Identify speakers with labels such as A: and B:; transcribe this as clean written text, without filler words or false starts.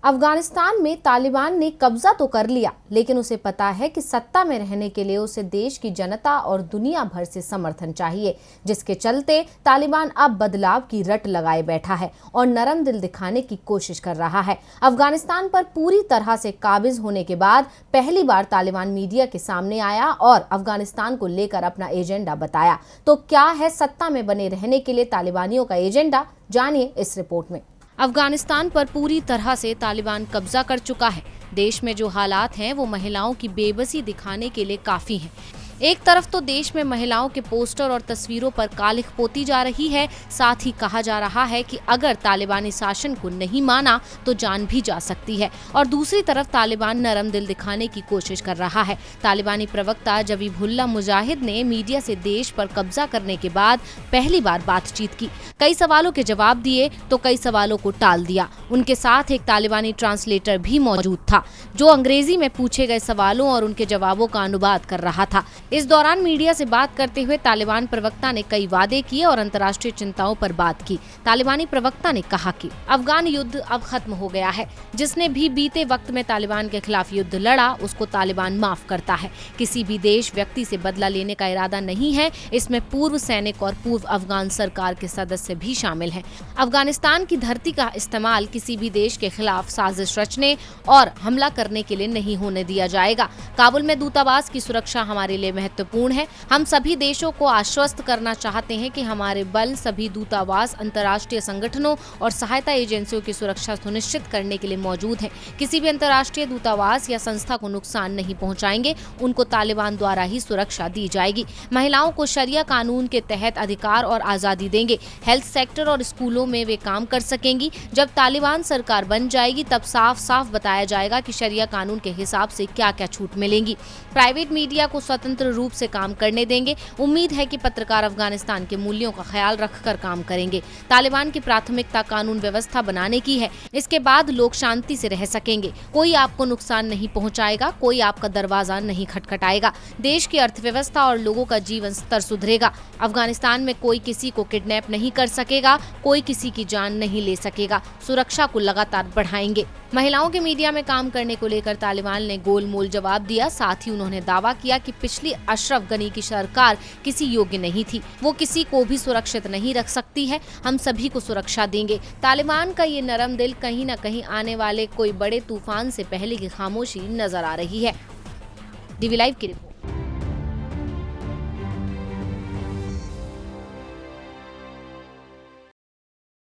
A: अफगानिस्तान में तालिबान ने कब्जा तो कर लिया, लेकिन उसे पता है कि सत्ता में रहने के लिए उसे देश की जनता और दुनिया भर से समर्थन चाहिए, जिसके चलते तालिबान अब बदलाव की रट लगाए बैठा है और नरम दिल दिखाने की कोशिश कर रहा है। अफगानिस्तान पर पूरी तरह से काबिज होने के बाद पहली बार तालिबान मीडिया के सामने आया और अफगानिस्तान को लेकर अपना एजेंडा बताया। तो क्या है सत्ता में बने रहने के लिए तालिबानियों का एजेंडा, जानिए इस रिपोर्ट में। अफगानिस्तान पर पूरी तरह से तालिबान कब्जा कर चुका है। देश में जो हालात हैं वो महिलाओं की बेबसी दिखाने के लिए काफी हैं। एक तरफ तो देश में महिलाओं के पोस्टर और तस्वीरों पर कालिख पोती जा रही है, साथ ही कहा जा रहा है कि अगर तालिबानी शासन को नहीं माना तो जान भी जा सकती है, और दूसरी तरफ तालिबान नरम दिल दिखाने की कोशिश कर रहा है। तालिबानी प्रवक्ता जबीहुल्लाह मुजाहिद ने मीडिया से देश पर कब्जा करने के बाद पहली बार बातचीत की। कई सवालों के जवाब दिए तो कई सवालों को टाल दिया। उनके साथ एक तालिबानी ट्रांसलेटर भी मौजूद था, जो अंग्रेजी में पूछे गए सवालों और उनके जवाबों का अनुवाद कर रहा था। इस दौरान मीडिया से बात करते हुए तालिबान प्रवक्ता ने कई वादे किए और अंतर्राष्ट्रीय चिंताओं पर बात की। तालिबानी प्रवक्ता ने कहा कि अफगान युद्ध अब खत्म हो गया है। जिसने भी बीते वक्त में तालिबान के खिलाफ युद्ध लड़ा, उसको तालिबान माफ करता है। किसी भी देश व्यक्ति से बदला लेने का इरादा नहीं है। इसमें पूर्व सैनिक और पूर्व अफगान सरकार के सदस्य भी शामिल हैं। अफगानिस्तान की धरती का इस्तेमाल किसी भी देश के खिलाफ साजिश रचने और हमला करने के लिए नहीं होने दिया जाएगा। काबुल में दूतावास की सुरक्षा हमारे लिए महत्वपूर्ण है। हम सभी देशों को आश्वस्त करना चाहते हैं कि हमारे बल सभी दूतावास, अंतर्राष्ट्रीय संगठनों और सहायता एजेंसियों की सुरक्षा सुनिश्चित करने के लिए मौजूद हैं। किसी भी अंतर्राष्ट्रीय दूतावास या संस्था को नुकसान नहीं पहुंचाएंगे। उनको तालिबान द्वारा ही सुरक्षा दी जाएगी। महिलाओं को शरिया कानून के तहत अधिकार और आजादी देंगे। हेल्थ सेक्टर और स्कूलों में वे काम कर सकेंगी। जब तालिबान सरकार बन जाएगी तब साफ साफ बताया जाएगा कि शरिया कानून के हिसाब से क्या क्या छूट मिलेंगी। प्राइवेट मीडिया को स्वतंत्र रूप से काम करने देंगे। उम्मीद है कि पत्रकार अफगानिस्तान के मूल्यों का ख्याल रखकर काम करेंगे। तालिबान की प्राथमिकता कानून व्यवस्था बनाने की है। इसके बाद लोग शांति से रह सकेंगे। कोई आपको नुकसान नहीं पहुंचाएगा, कोई आपका दरवाजा नहीं खटखटाएगा। देश की अर्थव्यवस्था और लोगों का जीवन स्तर सुधरेगा। अफगानिस्तान में कोई किसी को किडनैप नहीं कर सकेगा, कोई किसी की जान नहीं ले सकेगा। सुरक्षा को लगातार बढ़ाएंगे। महिलाओं के मीडिया में काम करने को लेकर तालिबान ने गोलमोल जवाब दिया। साथ ही उन्होंने दावा किया कि पिछली अशरफ गनी की सरकार किसी योग्य नहीं थी, वो किसी को भी सुरक्षित नहीं रख सकती है। हम सभी को सुरक्षा देंगे। तालिबान का ये नरम दिल कहीं न कहीं आने वाले कोई बड़े तूफान से पहले की खामोशी नजर आ रही है। DV लाइव की रिपोर्ट।